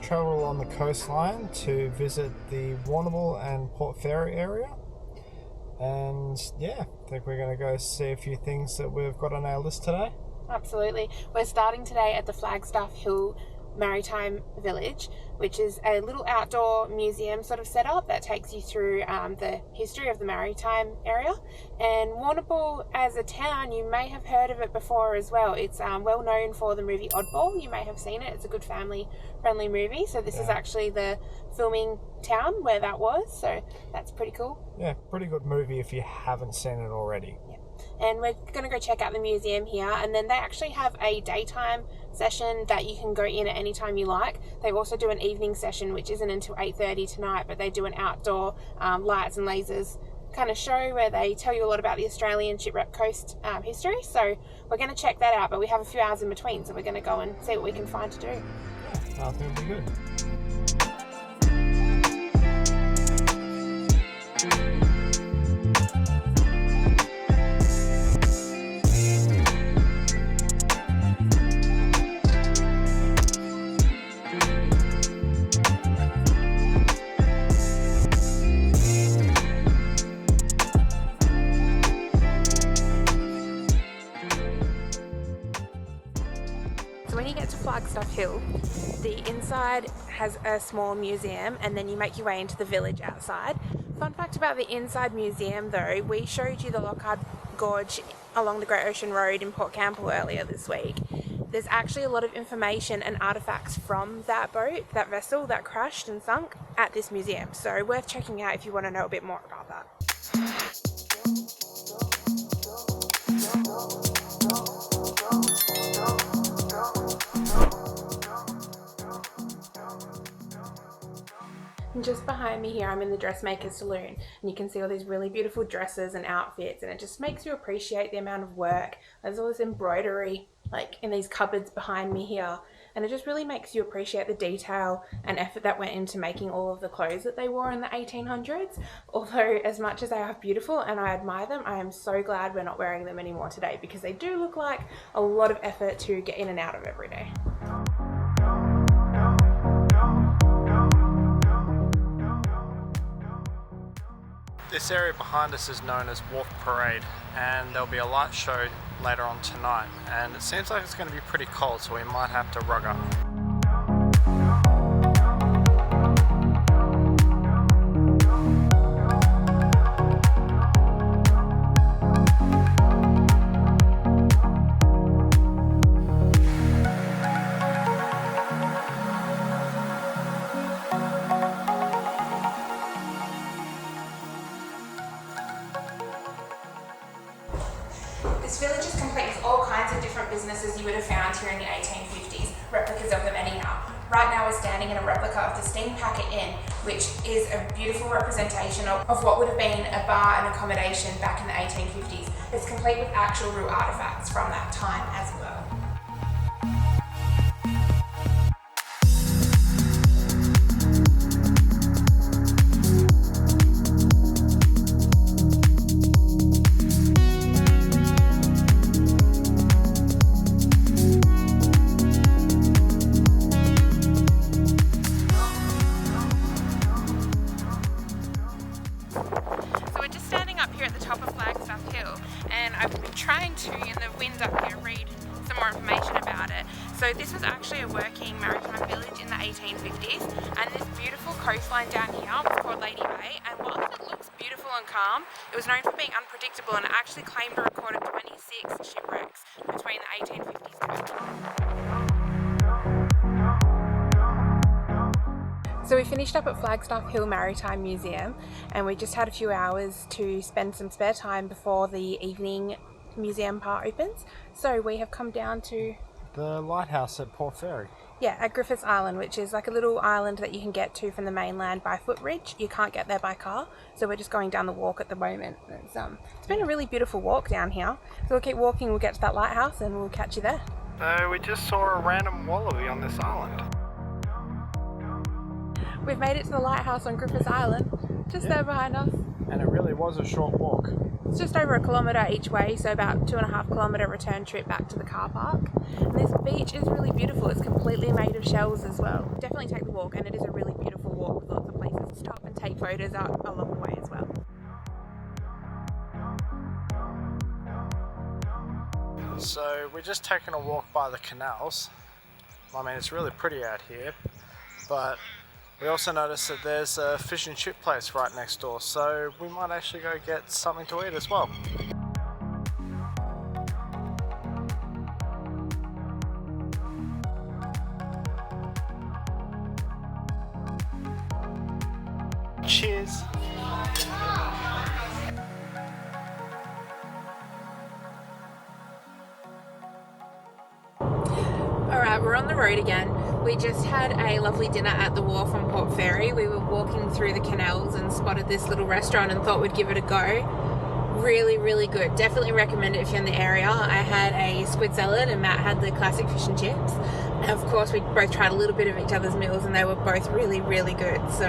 travel along the coastline to visit the Warrnambool and Port Fairy area. And yeah, I think we're going to go see a few things that we've got on our list today. Absolutely. We're starting today at the Flagstaff Hill Maritime Village, which is a little outdoor museum sort of setup that takes you through the history of the maritime area. And Warrnambool as a town, you may have heard of it before as well. It's well known for the movie Oddball. You may have seen it. It's a good family friendly movie. So this is actually the filming town where that was. So that's pretty cool. Yeah, pretty good movie if you haven't seen it already. Yeah. And we're going to go check out the museum here, and then they actually have a daytime session that you can go in at any time you like. They also do an evening session, which isn't until 8:30 tonight, but they do an outdoor lights and lasers kind of show where they tell you a lot about the Australian shipwreck coast history. So we're going to check that out, but we have a few hours in between, so we're going to go and see what we can find to do. Yeah, I think it'll be good. When you get to Flagstaff Hill, the inside has a small museum, and then you make your way into the village outside. Fun fact about the inside museum though, we showed you the Lockhart Gorge along the Great Ocean Road in Port Campbell earlier this week. There's actually a lot of information and artifacts from that boat, that vessel that crashed and sunk at this museum. So worth checking out if you want to know a bit more about that. And just behind me here, I'm in the dressmaker's saloon, and you can see all these really beautiful dresses and outfits, and it just makes you appreciate the amount of work. There's all this embroidery like in these cupboards behind me here, and it just really makes you appreciate the detail and effort that went into making all of the clothes that they wore in the 1800s. Although as much as they are beautiful and I admire them, I am so glad we're not wearing them anymore today, because they do look like a lot of effort to get in and out of every day. This area behind us is known as Wharf Parade, and there'll be a light show later on tonight, and it seems like it's going to be pretty cold, so we might have to rug up. This village is complete with all kinds of different businesses you would have found here in the 1850s, replicas of them anyhow. Right now we're standing in a replica of the Steam Packet Inn, which is a beautiful representation of what would have been a bar and accommodation back in the 1850s. It's complete with actual real artefacts from that time as well. Some more information about it. So this was actually a working maritime village in the 1850s, and this beautiful coastline down here was called Lady Bay, and whilst it looks beautiful and calm, it was known for being unpredictable, and it actually claimed a recorded 26 shipwrecks between the 1850s and 2000. So we finished up at Flagstaff Hill Maritime Museum, and we just had a few hours to spend some spare time before the evening museum part opens. So we have come down to the lighthouse at Port Fairy. Yeah, at Griffiths Island, which is like a little island that you can get to from the mainland by footbridge. You can't get there by car, so we're just going down the walk at the moment. It's been a really beautiful walk down here. So we'll keep walking, we'll get to that lighthouse and we'll catch you there. So we just saw a random wallaby on this island. We've made it to the lighthouse on Griffiths Island, just there behind us. And it really was a short walk. It's just over 1 kilometre each way, so about 2.5 kilometre return trip back to the car park. And this beach is really beautiful. It's completely made of shells as well. Definitely take the walk, and it is a really beautiful walk with lots of places to stop and take photos out along the way as well. So we're just taking a walk by the canals. I mean, it's really pretty out here, but we also noticed that there's a fish and chip place right next door, so we might actually go get something to eat as well. Cheers! Alright, we're on the road again. We just had a lovely dinner at the wharf on Port Fairy. We were walking through the canals and spotted this little restaurant and thought we'd give it a go. Really, really good. Definitely recommend it if you're in the area. I had a squid salad and Matt had the classic fish and chips. And of course, we both tried a little bit of each other's meals and they were both really, really good. So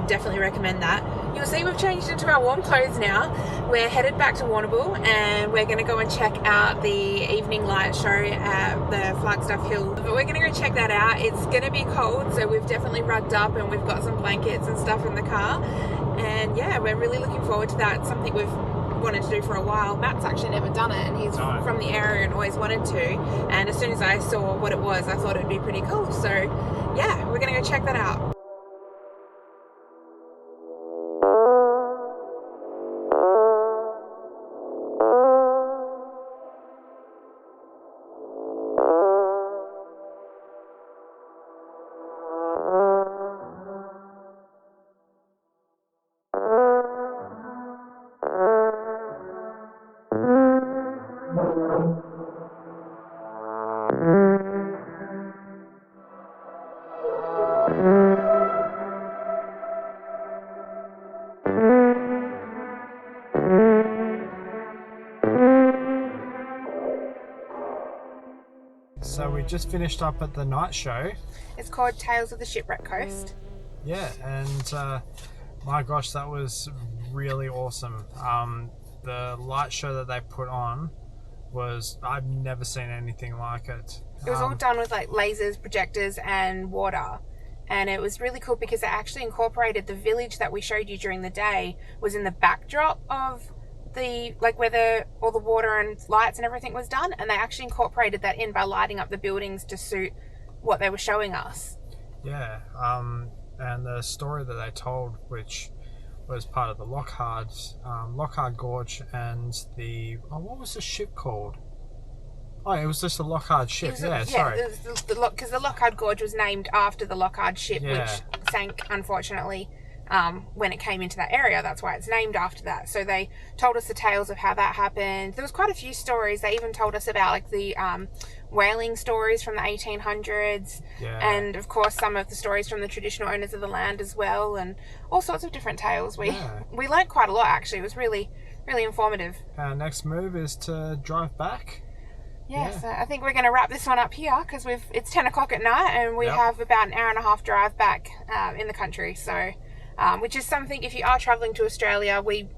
definitely recommend that. You'll see we've changed into our warm clothes now. We're headed back to Warrnambool and we're going to go and check out the evening light show at the Flagstaff Hill. But we're going to go check that out. It's going to be cold, so we've definitely rugged up and we've got some blankets and stuff in the car. And yeah, we're really looking forward to that. It's something we've wanted to do for a while. Matt's actually never done it and he's from the area and always wanted to, and as soon as I saw what it was I thought it'd be pretty cool, so yeah, we're gonna go check that out. So we just finished up at the night show. It's called Tales of the Shipwreck Coast. Yeah, and my gosh, that was really awesome. The light show that they put on was, I've never seen anything like it. It was all done with like lasers, projectors and water, and it was really cool because it actually incorporated the village that we showed you during the day was in the backdrop of the, like where all the water and lights and everything was done, and they actually incorporated that in by lighting up the buildings to suit what they were showing us. Yeah, and the story that they told, which was part of the Lockhart Gorge, and the what was the ship called? Oh, it was just a Lockhart ship. Sorry. Because the Lockhart Gorge was named after the Lockhart ship, Yeah. which sank unfortunately when it came into that area. That's why it's named after that. So they told us the tales of how that happened. There was quite a few stories. They even told us about like the whaling stories from the 1800s, Yeah. and of course some of the stories from the traditional owners of the land as well, and all sorts of different tales. We learned quite a lot actually. It was really, really informative. Our next move is to drive back. Yeah, so I think we're going to wrap this one up here because it's 10 o'clock at night and we have about an hour and a half drive back in the country. So, which is something, if you are travelling to Australia, we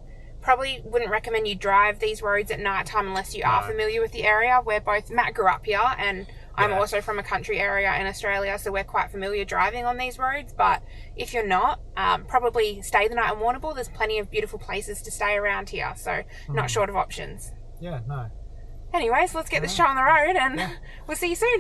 probably wouldn't recommend you drive these roads at night time unless you are familiar with the area. We're both, Matt grew up here and I'm also from a country area in Australia, so we're quite familiar driving on these roads. But if you're not, probably stay the night in Warrnambool. There's plenty of beautiful places to stay around here, so not short of options. Yeah, no. Anyways, let's get this show on the road and we'll see you soon.